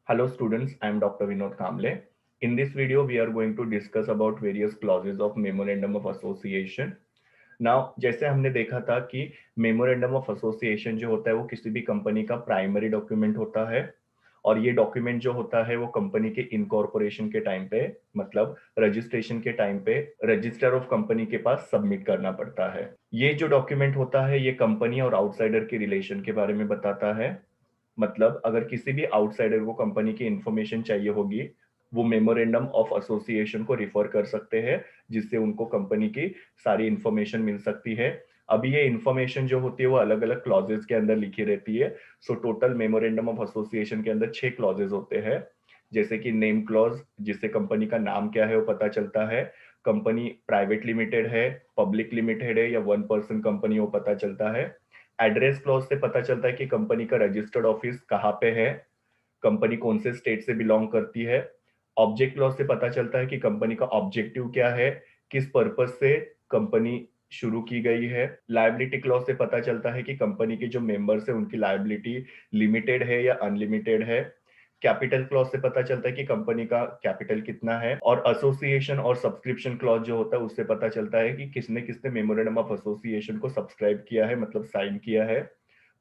Hello students, I am Dr. Vinod Kamble. In this video, we are going to discuss about various clauses of Memorandum of Association. Now, जैसे हमने देखा था कि memorandum of association जो होता है वो किसी भी कंपनी का प्राइमरी डॉक्यूमेंट होता है और ये डॉक्यूमेंट जो होता है वो कंपनी के इनकॉर्पोरेशन के टाइम पे मतलब रजिस्ट्रेशन के टाइम पे रजिस्टर ऑफ कंपनी के पास सबमिट करना पड़ता है। ये जो डॉक्यूमेंट होता है ये कंपनी और आउटसाइडर के रिलेशन के बारे में बताता है। मतलब अगर किसी भी आउटसाइडर को कंपनी की इंफॉर्मेशन चाहिए होगी वो मेमोरेंडम ऑफ एसोसिएशन को रिफर कर सकते हैं जिससे उनको कंपनी की सारी इंफॉर्मेशन मिल सकती है। अभी ये इंफॉर्मेशन जो होती है वो अलग अलग क्लॉजेस के अंदर लिखी रहती है। So total memorandum of association के अंदर 6 क्लॉजेस होते हैं, जैसे कि नेम क्लॉज जिससे कंपनी का नाम क्या है वो पता चलता है, कंपनी प्राइवेट लिमिटेड है, पब्लिक लिमिटेड है या वन पर्सन कंपनी वो पता चलता है। एड्रेस क्लॉज से पता चलता है कि कंपनी का रजिस्टर्ड ऑफिस कहाँ पे है, कंपनी कौन से स्टेट से बिलोंग करती है। ऑब्जेक्ट क्लॉज से पता चलता है कि कंपनी का ऑब्जेक्टिव क्या है, किस पर्पस से कंपनी शुरू की गई है। लायबिलिटी क्लॉज से पता चलता है कि कंपनी के जो मेंबर्स है उनकी लायबिलिटी लिमिटेड है या अनलिमिटेड है। कैपिटल क्लॉज से पता चलता है कि कंपनी का कैपिटल कितना है। और एसोसिएशन और सब्सक्रिप्शन क्लॉज जो होता है उससे पता चलता है कि किसने किसने मेमोरेंडम ऑफ एसोसिएशन को सब्सक्राइब किया है मतलब साइन किया है।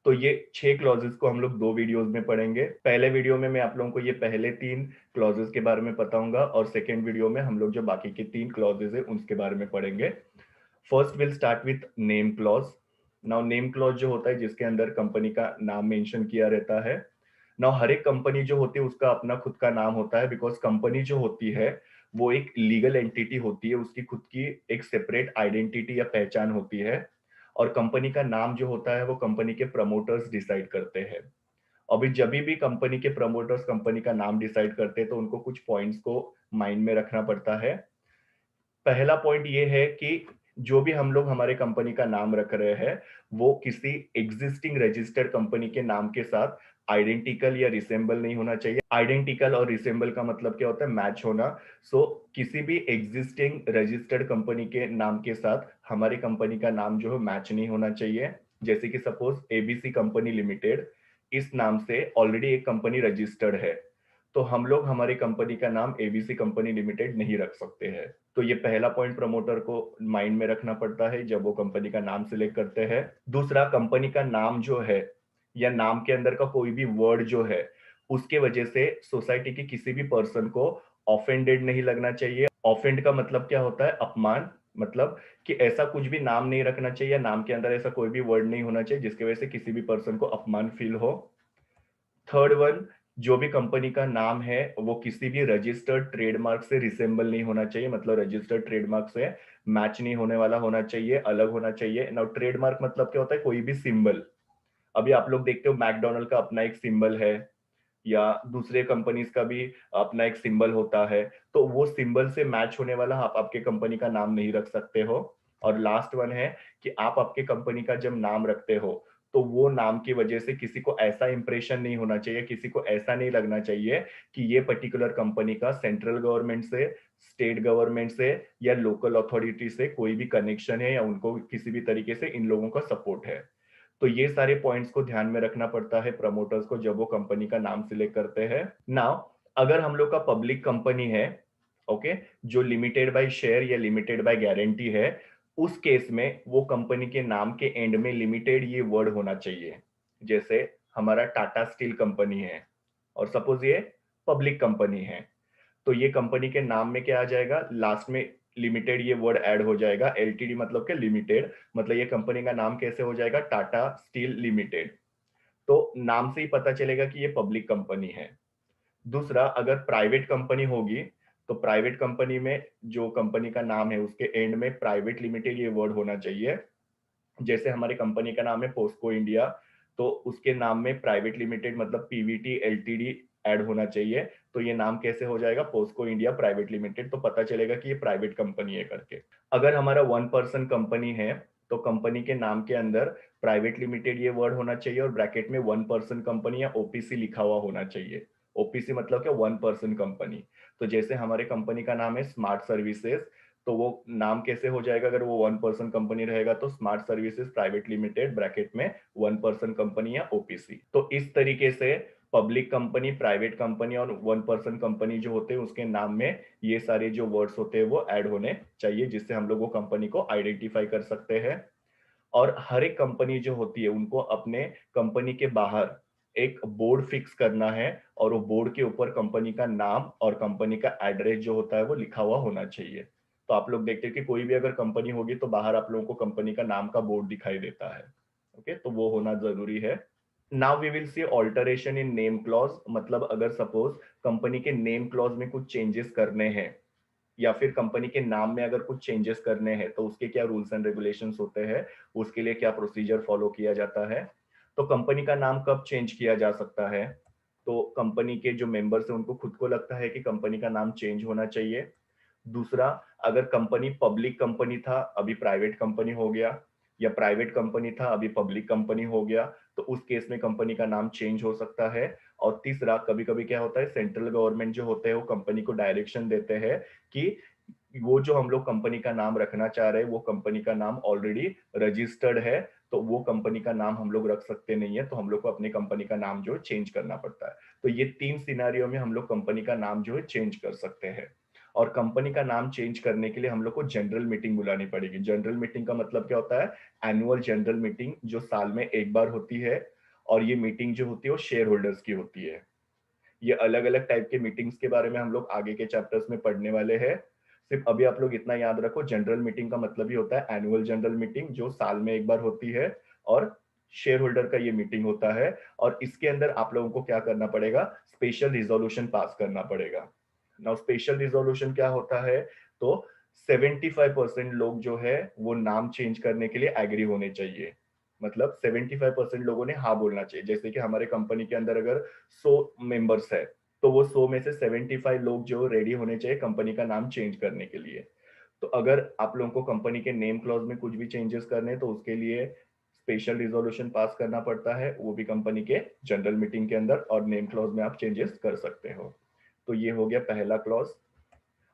तो ये 6 क्लॉजेस को हम लोग 2 वीडियोस में पढ़ेंगे। पहले वीडियो में मैं आप लोगों को ये पहले 3 क्लॉजेस के बारे में बताऊंगा और सेकेंड वीडियो में हम लोग जो बाकी के 3 क्लॉजेस है उसके बारे में पढ़ेंगे। First will start with name clause. Now name clause जो होता है जिसके अंदर कंपनी का नाम मेंशन किया रहता है। नाउ हर एक कंपनी जो होती है उसका अपना खुद का नाम होता है बिकॉज कंपनी जो होती है वो एक लीगल एंटिटी होती है, उसकी खुद की एक सेपरेट आइडेंटिटी या पहचान होती है। और कंपनी का नाम जो होता है वो कंपनी के प्रमोटर्स डिसाइड करते हैं। अभी जब भी कंपनी के प्रमोटर्स कंपनी का नाम डिसाइड करते हैं तो उनको कुछ पॉइंट्स को माइंड में रखना पड़ता है। पहला पॉइंट ये है कि जो भी हम लोग हमारे कंपनी का नाम रख रहे हैं वो किसी एग्जिस्टिंग रजिस्टर्ड कंपनी के नाम के साथ आइडेंटिकल या रिसेंबल नहीं होना चाहिए। आइडेंटिकल और रिसेंबल का मतलब क्या होता है, मैच होना। सो किसी भी एग्जिस्टिंग रजिस्टर्ड कंपनी के नाम के साथ हमारी कंपनी का नाम जो है मैच नहीं होना चाहिए। जैसे कि सपोज एबीसी कंपनी लिमिटेड, इस नाम से ऑलरेडी एक कंपनी रजिस्टर्ड है तो हम लोग हमारी कंपनी का नाम एबीसी कंपनी लिमिटेड नहीं रख सकते हैं। तो ये पहला पॉइंट प्रमोटर को माइंड में रखना पड़ता है जब वो कंपनी का नाम सिलेक्ट करते हैं। दूसरा, कंपनी का नाम जो है या नाम के अंदर का कोई भी वर्ड जो है उसके वजह से सोसाइटी के किसी भी पर्सन को ऑफेंडेड नहीं लगना चाहिए। ऑफेंड का मतलब क्या होता है, अपमान। मतलब कि ऐसा कुछ भी नाम नहीं रखना चाहिए, नाम के अंदर ऐसा कोई भी वर्ड नहीं होना चाहिए जिसकी वजह से किसी भी पर्सन को अपमान फील हो। थर्ड वन, जो भी कंपनी का नाम है वो किसी भी रजिस्टर्ड ट्रेडमार्क से रिसेंबल नहीं होना चाहिए, मतलब रजिस्टर्ड ट्रेडमार्क से मैच नहीं होने वाला होना चाहिए, अलग होना चाहिए। नाउ ट्रेडमार्क मतलब क्या होता है, कोई भी सिंबल। अभी आप लोग देखते हो मैकडोनल्ड का अपना एक सिंबल है या दूसरे कंपनीज का भी अपना एक सिंबल होता है, तो वो सिंबल से मैच होने वाला आप आपके कंपनी का नाम नहीं रख सकते हो। और लास्ट वन है कि आप आपके कंपनी का जब नाम रखते हो तो वो नाम की वजह से किसी को ऐसा इंप्रेशन नहीं होना चाहिए, किसी को ऐसा नहीं लगना चाहिए कि ये पर्टिकुलर कंपनी का सेंट्रल गवर्नमेंट से, स्टेट गवर्नमेंट से या लोकल अथॉरिटी से कोई भी कनेक्शन है या उनको किसी भी तरीके से इन लोगों का सपोर्ट है। तो ये सारे पॉइंट्स को ध्यान में रखना पड़ता है प्रमोटर्स को जब वो कंपनी का नाम सिलेक्ट करते हैं। नाउ अगर हम लोग का पब्लिक कंपनी है, ओके, जो लिमिटेड बाय शेयर या लिमिटेड बाय गारंटी है, उस केस में वो कंपनी के नाम के एंड में लिमिटेड ये वर्ड होना चाहिए। जैसे हमारा टाटा स्टील कंपनी है और सपोज ये पब्लिक कंपनी है, तो ये कंपनी के नाम में क्या आ जाएगा, लास्ट में लिमिटेड ये वर्ड ऐड हो जाएगा। एलटीडी मतलब क्या, लिमिटेड, मतलब ये कंपनी का नाम कैसे हो जाएगा, टाटा स्टील लिमिटेड। तो नाम से ही पता चलेगा कि ये पब्लिक कंपनी है। दूसरा, अगर प्राइवेट कंपनी होगी तो प्राइवेट कंपनी में जो कंपनी का नाम है उसके एंड में प्राइवेट लिमिटेड ये वर्ड होना चाहिए। जैसे हमारी कंपनी का नाम है पोस्को इंडिया, तो उसके नाम में प्राइवेट लिमिटेड मतलब पीवीटी एलटीडी ऐड होना चाहिए। तो ये नाम कैसे हो जाएगा, पोस्को इंडिया प्राइवेट लिमिटेड, तो पता चलेगा कि ये प्राइवेट कंपनी है करके। अगर हमारा वन पर्सन कंपनी है तो कंपनी के नाम के अंदर प्राइवेट लिमिटेड ये वर्ड होना चाहिए और ब्रैकेट में वन पर्सन कंपनी या ओपीसी लिखा हुआ होना चाहिए। ओपीसी मतलब क्या, वन पर्सन कंपनी। तो जैसे हमारे कंपनी का नाम है स्मार्ट सर्विसेज, तो वो नाम कैसे हो जाएगा, अगर वो वन पर्सन कंपनी रहेगा तो smart services private limited bracket में वन पर्सन कंपनी या ओपीसी। तो इस तरीके से पब्लिक कंपनी, प्राइवेट कंपनी और वन पर्सन कंपनी जो होते हैं उसके नाम में ये सारे जो वर्ड्स होते हैं वो ऐड होने चाहिए, जिससे हम लोग वो कंपनी को आइडेंटिफाई कर सकते हैं। और हर एक कंपनी जो होती है उनको अपने कंपनी के बाहर एक बोर्ड फिक्स करना है, और वो बोर्ड के ऊपर कंपनी का नाम और कंपनी का एड्रेस जो होता है वो लिखा हुआ होना चाहिए। तो आप लोग देखते हैं कि कोई भी अगर कंपनी होगी तो बाहर आप लोगों को कंपनी का नाम का बोर्ड दिखाई देता है। ओके, तो वो होना जरूरी है। Now we will see alteration in name clause, मतलब अगर सपोज कंपनी के नेम क्लॉज में कुछ चेंजेस करने हैं या फिर कंपनी के नाम में अगर कुछ चेंजेस करने हैं तो उसके क्या रूल्स एंड रेगुलेशंस होते हैं, उसके लिए क्या प्रोसीजर फॉलो किया जाता है। तो कंपनी का नाम कब चेंज किया जा सकता है, तो कंपनी के जो मेंबर्स हैं उनको खुद को लगता है कि कंपनी का नाम चेंज होना चाहिए। दूसरा, अगर कंपनी पब्लिक कंपनी था अभी प्राइवेट कंपनी हो गया, या प्राइवेट कंपनी था अभी पब्लिक कंपनी हो गया, तो उस केस में कंपनी का नाम चेंज हो सकता है। और तीसरा, कभी कभी क्या होता है, सेंट्रल गवर्नमेंट जो होते हैं वो कंपनी को डायरेक्शन देते हैं कि वो जो हम लोग कंपनी का नाम रखना चाह रहे हैं वो कंपनी का नाम ऑलरेडी रजिस्टर्ड है, तो वो कंपनी का नाम हम लोग रख सकते नहीं है, तो हम लोग को अपनी कंपनी का नाम जो है चेंज करना पड़ता है। तो ये 3 सिनेरियो में हम लोग कंपनी का नाम जो है चेंज कर सकते हैं। और कंपनी का नाम चेंज करने के लिए हम लोग को जनरल मीटिंग बुलानी पड़ेगी। जनरल मीटिंग का मतलब क्या होता है, एनुअल जनरल मीटिंग जो साल में एक बार होती है, और ये मीटिंग जो होती है वो शेयर होल्डर्स की होती है। ये अलग अलग टाइप के मीटिंग्स के बारे में हम लोग आगे के चैप्टर्स में पढ़ने वाले हैं। सिर्फ अभी आप लोग इतना याद रखो, जनरल मीटिंग का मतलब ही होता है एनुअल जनरल मीटिंग जो साल में एक बार होती है, और शेयर होल्डर का ये मीटिंग होता है। और इसके अंदर आप लोगों को क्या करना पड़ेगा, स्पेशल रिजोल्यूशन पास करना पड़ेगा। नाउ स्पेशल रिजोल्यूशन क्या होता है, तो 75% लोग जो है वो नाम चेंज करने के लिए एग्री होने चाहिए। मतलब 75% लोगों ने हाँ बोलना चाहिए। जैसे कि हमारे कंपनी के अंदर अगर 100 मेंबर्स है, तो वो 100 में से 75 लोग जो रेडी होने चाहिए कंपनी का नाम चेंज करने के लिए। तो अगर आप लोगों को कंपनी के नेम क्लॉज में कुछ भी चेंजेस करने हैं तो उसके लिए स्पेशल रिजोल्यूशन पास करना पड़ता है, वो भी कंपनी के जनरल मीटिंग के अंदर, और नेम क्लॉज में आप चेंजेस कर सकते हो। तो ये हो गया पहला क्लॉज।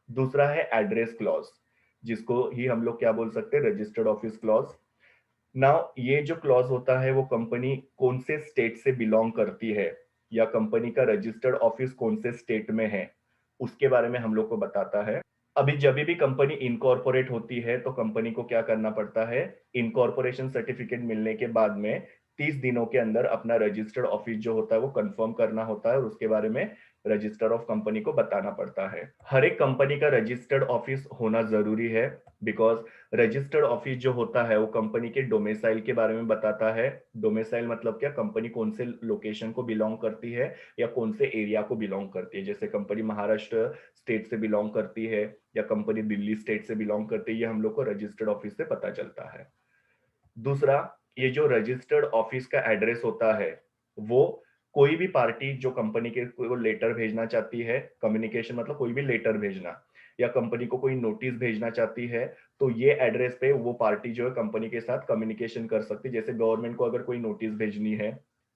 दूसरा है एड्रेस क्लॉज, जिसको ही हम लोग क्या बोल सकते हैं, रजिस्टर्ड ऑफिस क्लॉज। नाउ ये जो क्लॉज होता है वो कंपनी कौन से स्टेट से बिलोंग करती है, या कंपनी का रजिस्टर्ड ऑफिस कौन से स्टेट में है, उसके बारे में हम लोग को बताता है। अभी जब भी कंपनी इनकॉर्पोरेट होती है तो कंपनी को क्या करना पड़ता है, इनकॉर्पोरेशन सर्टिफिकेट मिलने के बाद में 30 दिनों के अंदर अपना रजिस्टर्ड ऑफिस जो होता है वो कंफर्म करना होता है, और उसके बारे में रजिस्टर ऑफ कंपनी को बताना पड़ता है। हर एक कंपनी का रजिस्टर्ड ऑफिस होना जरूरी है, बिकॉज रजिस्टर्ड ऑफिस जो होता है वो कंपनी के डोमिसाइल के बारे में बताता है। डोमिसाइल मतलब क्या, कंपनी कौन से लोकेशन को बिलोंग करती है या कौन से एरिया को बिलोंग करती है। जैसे कंपनी महाराष्ट्र स्टेट से बिलोंग करती है या कंपनी दिल्ली स्टेट से बिलोंग करती है, ये हम लोग को रजिस्टर्ड ऑफिस से पता चलता है। दूसरा, ये जो रजिस्टर्ड ऑफिस का एड्रेस होता है वो कोई भी पार्टी जो कंपनी के को लेटर भेजना चाहती है, कम्युनिकेशन मतलब कोई भी लेटर भेजना, या कंपनी को कोई नोटिस भेजना चाहती है, तो ये एड्रेस पे वो पार्टी जो है कंपनी के साथ कम्युनिकेशन कर सकती है। जैसे गवर्नमेंट को अगर कोई नोटिस भेजनी है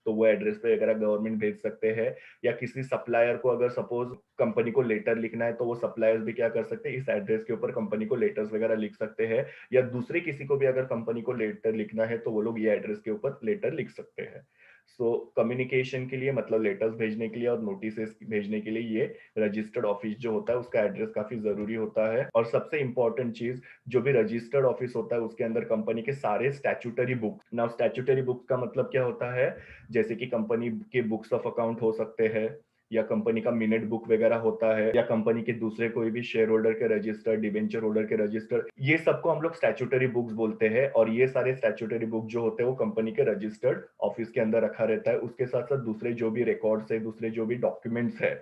तो वो एड्रेस पे अगर गवर्नमेंट भेज सकते हैं, या किसी सप्लायर को अगर सपोज कंपनी को लेटर लिखना है तो वो सप्लायर्स भी क्या कर सकते हैं, इस एड्रेस के ऊपर कंपनी को लेटर्स वगैरह लिख सकते हैं। या दूसरे किसी को भी अगर कंपनी को लेटर लिखना है तो वो लोग ये एड्रेस के ऊपर लेटर लिख सकते हैं। सो कम्युनिकेशन के लिए मतलब लेटर्स भेजने के लिए और नोटिस भेजने के लिए ये रजिस्टर्ड ऑफिस जो होता है उसका एड्रेस काफी जरूरी होता है। और सबसे इंपॉर्टेंट चीज, जो भी रजिस्टर्ड ऑफिस होता है उसके अंदर कंपनी के सारे statutory books, now statutory books का मतलब क्या होता है, जैसे कि कंपनी के बुक्स ऑफ अकाउंट हो सकते हैं, या कंपनी का मिनट बुक वगैरह होता है, या कंपनी के दूसरे कोई भी शेयर होल्डर के रजिस्टर, डिवेंचर होल्डर के रजिस्टर, ये सबको हम लोग स्टैट्यूटरी बुक्स बोलते हैं। और ये सारे स्टैट्यूटरी बुक जो होते हैं वो कंपनी के रजिस्टर्ड ऑफिस के अंदर रखा रहता है। उसके साथ साथ दूसरे जो भी रिकॉर्ड्स है, दूसरे जो भी डॉक्यूमेंट्स है,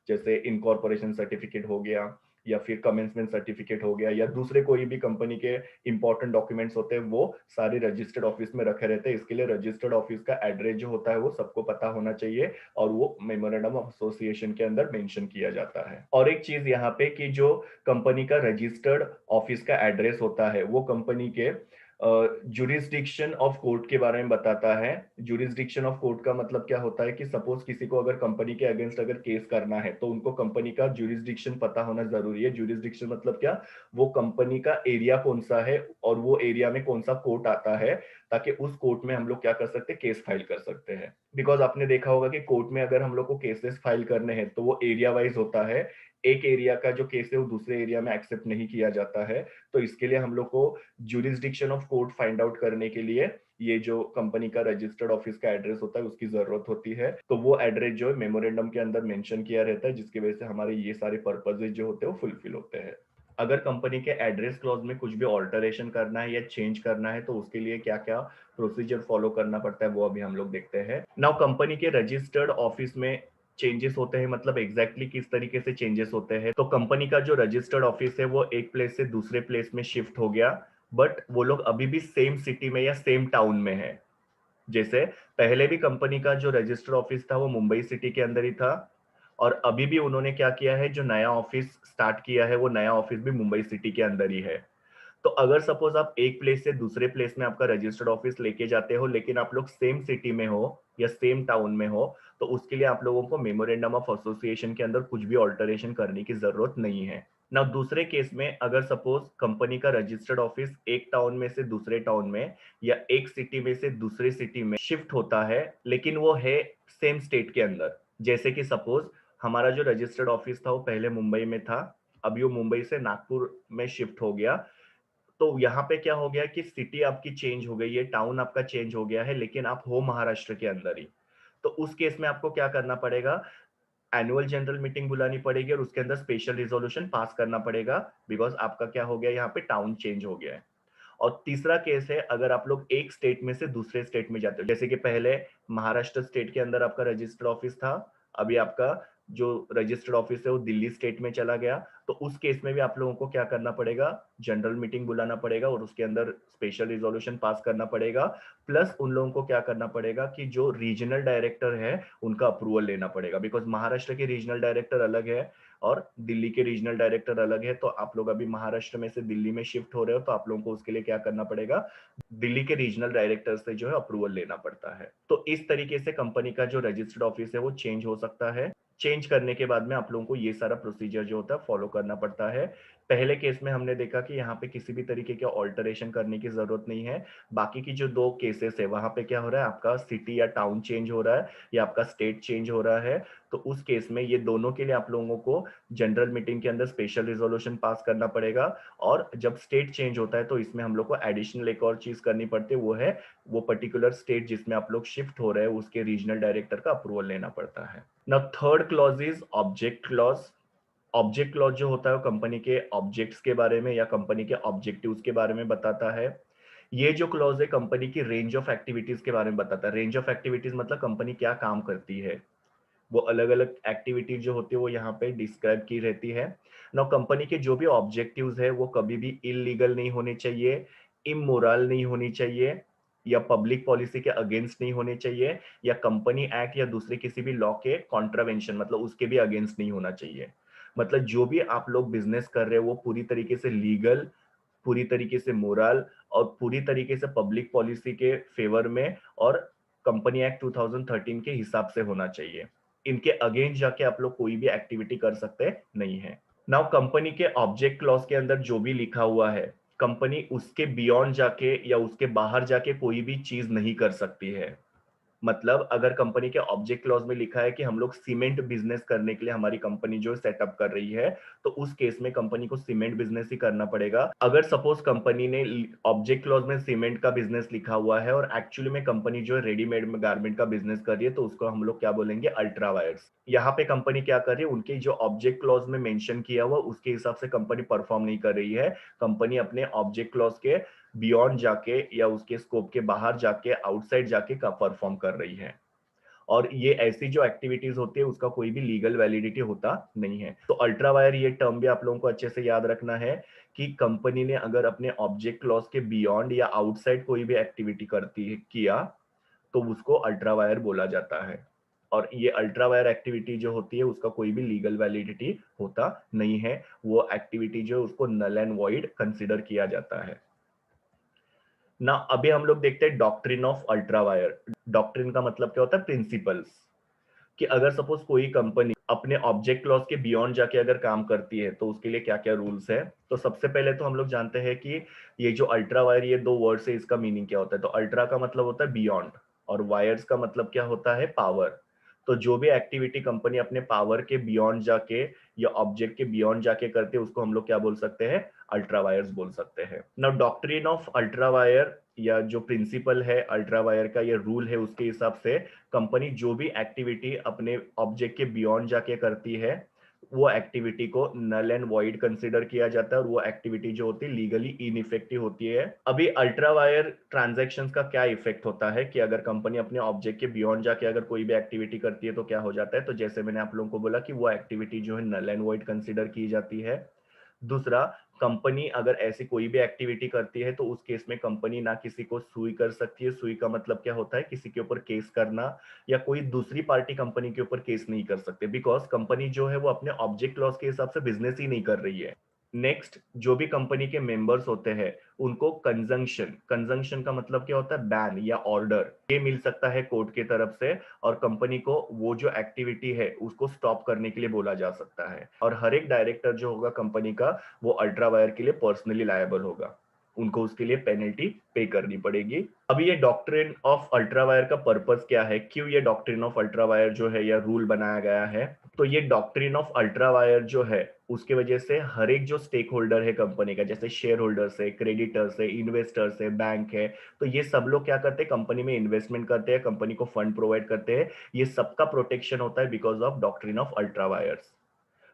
जैसे इनकॉर्पोरेशन सर्टिफिकेट हो गया, या फिर कमेंसमेंट सर्टिफिकेट हो गया, या दूसरे कोई भी कंपनी के इंपॉर्टेंट डॉक्यूमेंट्स होते हैं, वो सारे रजिस्टर्ड ऑफिस में रखे रहते हैं। इसके लिए रजिस्टर्ड ऑफिस का एड्रेस जो होता है वो सबको पता होना चाहिए, और वो मेमोरेंडम ऑफ एसोसिएशन के अंदर मेंशन किया जाता है। और एक चीज यहाँ पे कि जो कंपनी का रजिस्टर्ड ऑफिस का एड्रेस होता है वो कंपनी के जुरिस्डिक्शन ऑफ कोर्ट के बारे में बताता है। जुरिस्डिक्शन ऑफ कोर्ट का मतलब क्या होता है कि सपोज किसी को अगर कंपनी के अगेंस्ट अगर केस करना है तो उनको कंपनी का जुरिस्डिक्शन पता होना जरूरी है। जुरिस्डिक्शन मतलब क्या, वो कंपनी का एरिया कौन सा है और वो एरिया में कौन सा कोर्ट आता है, ताकि उस कोर्ट में हम लोग क्या कर सकते हैं, केस फाइल कर सकते हैं। बिकॉज आपने देखा होगा कि कोर्ट में अगर हम लोग को केसेस फाइल करने हैं तो वो एरिया वाइज होता है। एक एरिया का जो केस है वो दूसरे एरिया में एक्सेप्ट नहीं किया जाता है। तो इसके लिए हम लोग को jurisdiction of court find out करने के लिए ये जो कंपनी का रजिस्टर्ड ऑफिस का एड्रेस होता है उसकी जरूरत होती है। तो वो एड्रेस जो है मेमोरेंडम के अंदर मेंशन किया रहता है, जिसकी वजह से हमारे ये सारे पर्पजेज जो होते हैं वो फुलफिल होते हैं। अगर कंपनी के एड्रेस क्लॉज में कुछ भी ऑल्टरेशन करना है या चेंज करना है तो उसके लिए क्या क्या प्रोसीजर फॉलो करना पड़ता है वो अभी हम लोग देखते हैं। नाउ कंपनी के रजिस्टर्ड ऑफिस में चेंजेस होते हैं, मतलब एग्जैक्टली किस तरीके से चेंजेस होते हैं। तो कंपनी का जो रजिस्टर्ड ऑफिस है वो एक प्लेस से दूसरे प्लेस में शिफ्ट हो गया, बट वो लोग अभी भी सेम सिटी में या सेम टाउन में है। जैसे पहले भी कंपनी का जो रजिस्टर्ड ऑफिस था वो मुंबई सिटी के अंदर ही था, और अभी भी उन्होंने क्या किया है, जो नया ऑफिस स्टार्ट किया है वो नया ऑफिस भी मुंबई सिटी के अंदर ही है। तो अगर सपोज आप एक प्लेस से दूसरे प्लेस में आपका रजिस्टर्ड ऑफिस लेके जाते हो लेकिन आप लोग सेम सिटी में हो या सेम टाउन में हो, तो उसके लिए आप लोगों को मेमोरेंडम ऑफ एसोसिएशन के अंदर कुछ भी ऑल्टरेशन करने की जरूरत नहीं है ना। दूसरे केस में अगर सपोज कंपनी का रजिस्टर्ड ऑफिस एक टाउन में से दूसरे टाउन में या एक सिटी में से दूसरे सिटी में शिफ्ट होता है लेकिन वो है सेम स्टेट के अंदर, जैसे कि सपोज हमारा जो रजिस्टर्ड ऑफिस था वो पहले मुंबई में था, अभी वो मुंबई से नागपुर में शिफ्ट हो गया। तो यहाँ पे क्या हो गया कि सिटी आपकी चेंज हो गई है, टाउन आपका चेंज हो गया है, लेकिन आप हो महाराष्ट्र के अंदर ही। तो उस केस में आपको क्या करना पड़ेगा, एनुअल जनरल मीटिंग बुलानी पड़ेगी और उसके अंदर स्पेशल रिजोल्यूशन पास करना पड़ेगा, बिकॉज आपका क्या हो गया, यहाँ पे टाउन चेंज हो गया है। और तीसरा केस है अगर आप लोग एक स्टेट में से दूसरे स्टेट में जाते हो, जैसे कि पहले महाराष्ट्र स्टेट के अंदर आपका रजिस्टर्ड ऑफिस था, अभी आपका जो रजिस्टर्ड ऑफिस है वो दिल्ली स्टेट में चला गया। तो उस केस में भी आप लोगों को क्या करना पड़ेगा, जनरल मीटिंग बुलाना पड़ेगा और उसके अंदर स्पेशल रिजोल्यूशन पास करना पड़ेगा। प्लस उन लोगों को क्या करना पड़ेगा कि जो रीजनल डायरेक्टर है उनका अप्रूवल लेना पड़ेगा, बिकॉज महाराष्ट्र के रीजनल डायरेक्टर अलग है और दिल्ली के रीजनल डायरेक्टर अलग है। तो आप लोग अभी महाराष्ट्र में से दिल्ली में शिफ्ट हो रहे हो तो आप लोगों को उसके लिए क्या करना पड़ेगा, दिल्ली के रीजनल डायरेक्टर से जो है अप्रूवल लेना पड़ता है। तो इस तरीके से कंपनी का जो रजिस्टर्ड ऑफिस है वो चेंज हो सकता है। चेंज करने के बाद में आप लोगों को ये सारा प्रोसीजर जो होता है फॉलो करना पड़ता है। पहले केस में हमने देखा कि यहाँ पे किसी भी तरीके के ऑल्टरेशन करने की जरूरत नहीं है। बाकी की जो दो केसेस है वहां पे क्या हो रहा है, आपका सिटी या टाउन चेंज हो रहा है या आपका स्टेट चेंज हो रहा है। तो उस केस में ये दोनों के लिए आप लोगों को जनरल मीटिंग के अंदर स्पेशल रिजोल्यूशन पास करना पड़ेगा। और जब स्टेट चेंज होता है तो इसमें हम लोग को एडिशनल एक और चीज करनी पड़ती है, वो है वो पर्टिकुलर स्टेट जिसमें आप लोग शिफ्ट हो रहे हैं उसके रीजनल डायरेक्टर का अप्रूवल लेना पड़ता है। Now third clause is object clause. Object clause जो होता है वो कंपनी के ऑब्जेक्ट्स के बारे में या कंपनी के ऑब्जेक्टिव्स के बारे में बताता है। ये जो क्लॉज है कंपनी की रेंज ऑफ एक्टिविटीज के बारे में बताता है। रेंज ऑफ एक्टिविटीज मतलब कंपनी क्या काम करती है, वो अलग अलग एक्टिविटीज जो होती है वो यहाँ पे डिस्क्राइब की रहती है। नाउ कंपनी के जो भी ऑब्जेक्टिव्स है वो कभी भी इलीगल नहीं होने चाहिए, इमोरल नहीं होनी चाहिए, या पब्लिक पॉलिसी के अगेंस्ट नहीं होने चाहिए, या कंपनी एक्ट या दूसरे किसी भी लॉ के कॉन्ट्रावेंशन मतलब उसके भी अगेंस्ट नहीं होना चाहिए। मतलब जो भी आप लोग बिजनेस कर रहे हो वो पूरी तरीके से लीगल, पूरी तरीके से मोरल और पूरी तरीके से पब्लिक पॉलिसी के फेवर में और कंपनी एक्ट 2013 के हिसाब से होना चाहिए। इनके अगेंस्ट जाके आप लोग कोई भी एक्टिविटी कर सकते नहीं है। नाउ कंपनी के ऑब्जेक्ट क्लॉज के अंदर जो भी लिखा हुआ है कंपनी उसके बियॉन्ड जाके या उसके बाहर जाके कोई भी चीज नहीं कर सकती है। मतलब अगर कंपनी के ऑब्जेक्ट क्लॉज में लिखा है कि हम लोग सीमेंट बिजनेस करने के लिए हमारी कंपनी जो सेटअप कर रही है, तो उस केस में कंपनी को सीमेंट बिजनेस ही करना पड़ेगा। अगर सपोज कंपनी ने ऑब्जेक्ट क्लॉज में सीमेंट का बिजनेस लिखा हुआ है और एक्चुअली में कंपनी जो है रेडीमेड में गारमेंट का बिजनेस कर रही है, तो उसको हम लोग क्या बोलेंगे, अल्ट्रा वायर्स। यहाँ पे कंपनी क्या कर रही है, उनके जो ऑब्जेक्ट क्लॉज में मेंशन किया हुआ उसके हिसाब से कंपनी परफॉर्म नहीं कर रही है। कंपनी अपने ऑब्जेक्ट क्लॉज के बियॉन्ड जाके या उसके स्कोप के बाहर जाके आउटसाइड जाके का परफॉर्म कर रही है। और ये ऐसी जो एक्टिविटीज होती है उसका कोई भी लीगल वैलिडिटी होता नहीं है। तो अल्ट्रा वायर ये टर्म भी आप लोगों को अच्छे से याद रखना है कि कंपनी ने अगर अपने ऑब्जेक्ट क्लॉज के बियॉन्ड या आउटसाइड कोई भी एक्टिविटी करती है किया तो उसको अल्ट्रा वायर बोला जाता है। और ये अल्ट्रा वायर एक्टिविटी जो होती है उसका कोई भी लीगल वैलिडिटी होता नहीं है। वो एक्टिविटी जो उसको नल एंड वॉइड कंसिडर किया जाता है ना। अभी हम लोग देखते हैं doctrine of ultra wire. Doctrine का मतलब क्या होता है, प्रिंसिपल्स। कि अगर सपोज कोई कंपनी अपने ऑब्जेक्ट क्लॉज के बियॉन्ड जाके अगर काम करती है तो उसके लिए क्या क्या रूल्स है। तो सबसे पहले तो हम लोग जानते हैं कि ये जो अल्ट्रा वायर, ये दो वर्ड से इसका मीनिंग क्या होता है। तो अल्ट्रा का मतलब होता है बियॉन्ड, और वायर्स का मतलब क्या होता है, पावर। तो जो भी एक्टिविटी कंपनी अपने पावर के बियॉन्ड जाके या ऑब्जेक्ट के बियॉन्ड जाके करते हैं उसको हम लोग क्या बोल सकते हैं, अल्ट्रा वायर्स बोल सकते हैं। Now doctrine of ultra wire या जो प्रिंसिपल है अल्ट्रा वायर का, ये रूल है, उसके हिसाब से कंपनी जो भी एक्टिविटी अपने ऑब्जेक्ट के बियॉन्ड जाके करती है वो एक्टिविटी को नल एंड वॉइड कंसीडर किया जाता है और वो एक्टिविटी जो होती है लीगली इनइफेक्टिव होती है। अभी अल्ट्रा वायर ट्रांजैक्शंस का क्या इफेक्ट होता है कि अगर कंपनी अपने ऑब्जेक्ट के बियॉन्ड जाके अगर कोई भी एक्टिविटी करती है तो क्या हो जाता है, तो जैसे मैंने आप लोगों को बोला कि वो एक्टिविटी जो है नल एंड वॉइड कंसीडर की जाती है। दूसरा, कंपनी अगर ऐसी कोई भी एक्टिविटी करती है तो उस केस में कंपनी ना किसी को सुई कर सकती है। सुई का मतलब क्या होता है, किसी के ऊपर केस करना, या कोई दूसरी पार्टी कंपनी के ऊपर केस नहीं कर सकते, बिकॉज कंपनी जो है वो अपने ऑब्जेक्ट लॉस के हिसाब से बिजनेस ही नहीं कर रही है। नेक्स्ट, जो भी कंपनी के मेंबर्स होते हैं उनको कंजंक्शन, कंजंक्शन का मतलब क्या होता है, बैन या ऑर्डर, ये मिल सकता है कोर्ट की तरफ से और कंपनी को वो जो एक्टिविटी है उसको स्टॉप करने के लिए बोला जा सकता है। और हर एक डायरेक्टर जो होगा कंपनी का वो अल्ट्रा वायर के लिए पर्सनली लायबल होगा, उनको उसके लिए पेनल्टी पे करनी पड़ेगी। अभी ये डॉक्ट्रिन ऑफ अल्ट्रा वायर का पर्पस क्या है, क्यों ये डॉक्ट्रिन ऑफ अल्ट्रा वायर जो है या रूल बनाया गया है, तो ये डॉक्ट्रिन ऑफ अल्ट्रा वायर जो है उसके वजह से हर एक जो स्टेक होल्डर है कंपनी का, जैसे शेयर होल्डर्स है, क्रेडिटर्स है, इन्वेस्टर्स है, बैंक है, तो ये सब लोग क्या करते हैं, कंपनी में इन्वेस्टमेंट करते हैं, कंपनी को फंड प्रोवाइड करते हैं, ये सबका प्रोटेक्शन होता है because of doctrine of ultra vires.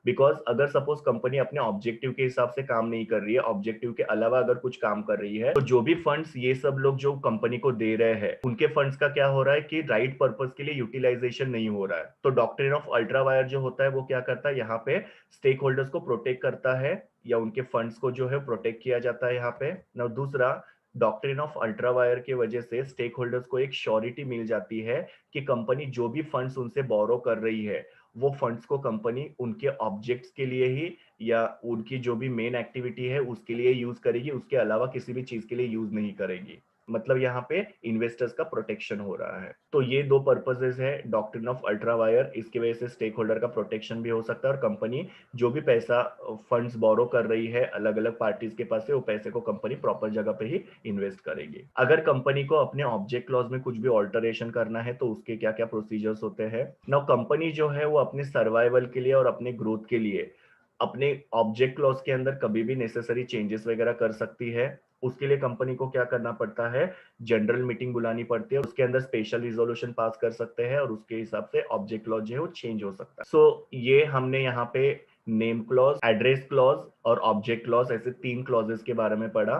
Because अगर सपोज कंपनी अपने ऑब्जेक्टिव के हिसाब से काम नहीं कर रही है, ऑब्जेक्टिव के अलावा अगर कुछ काम कर रही है, तो जो भी फंड्स ये सब लोग जो कंपनी को दे रहे हैं उनके फंड्स का क्या हो रहा है कि राइट पर्पस के लिए यूटिलाइजेशन नहीं हो रहा है। तो डॉक्ट्रिन ऑफ अल्ट्रा वायर जो होता है वो क्या करता है, यहाँ पे स्टेक होल्डर्स को प्रोटेक्ट करता है या उनके फंड्स को जो है प्रोटेक्ट किया जाता है यहाँ पे ना। दूसरा, डॉक्ट्रिन ऑफ अल्ट्रा वायर की वजह से स्टेक होल्डर्स को एक श्योरिटी मिल जाती है कि कंपनी जो भी फंड्स उनसे बोरो कर रही है वो फंड्स को कंपनी उनके ऑब्जेक्ट्स के लिए ही या उनकी जो भी मेन एक्टिविटी है उसके लिए यूज करेगी, उसके अलावा किसी भी चीज के लिए यूज नहीं करेगी। मतलब यहाँ पे इन्वेस्टर्स का प्रोटेक्शन हो रहा है। तो ये दो पर्पसेस है डॉक्ट्रिन ऑफ अल्ट्रा वायर, इसकी वजह से स्टेक होल्डर का प्रोटेक्शन भी हो सकता है और कंपनी जो भी पैसा फंड्स बोरो कर रही है अलग अलग पार्टीज के पास से, वो पैसे को कंपनी प्रॉपर जगह पे ही इन्वेस्ट करेगी। अगर कंपनी को अपने ऑब्जेक्ट क्लॉज में कुछ भी ऑल्टरेशन करना है तो उसके क्या क्या प्रोसीजर्स होते हैं। नाउ कंपनी जो है वो अपने सर्वाइवल के लिए और अपने ग्रोथ के लिए अपने ऑब्जेक्ट क्लॉज के अंदर कभी भी नेसेसरी चेंजेस वगैरह कर सकती है। उसके लिए कंपनी को क्या करना पड़ता है, जनरल मीटिंग बुलानी पड़ती है, उसके अंदर स्पेशल रिजोल्यूशन पास कर सकते हैं और उसके हिसाब से ऑब्जेक्ट क्लॉज जो है वो चेंज हो सकता है। सो ये हमने यहाँ पे नेम क्लॉज, एड्रेस क्लॉज और ऑब्जेक्ट क्लॉज, ऐसे 3 क्लॉजेस के बारे में पढ़ा।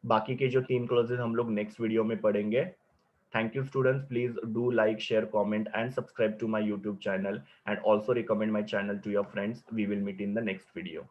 बाकी के जो 3 क्लॉजेस हम लोग नेक्स्ट वीडियो में पढ़ेंगे। Thank you students, please do like, share, comment and subscribe to my YouTube channel and also recommend my channel to your friends. We will meet in the next video.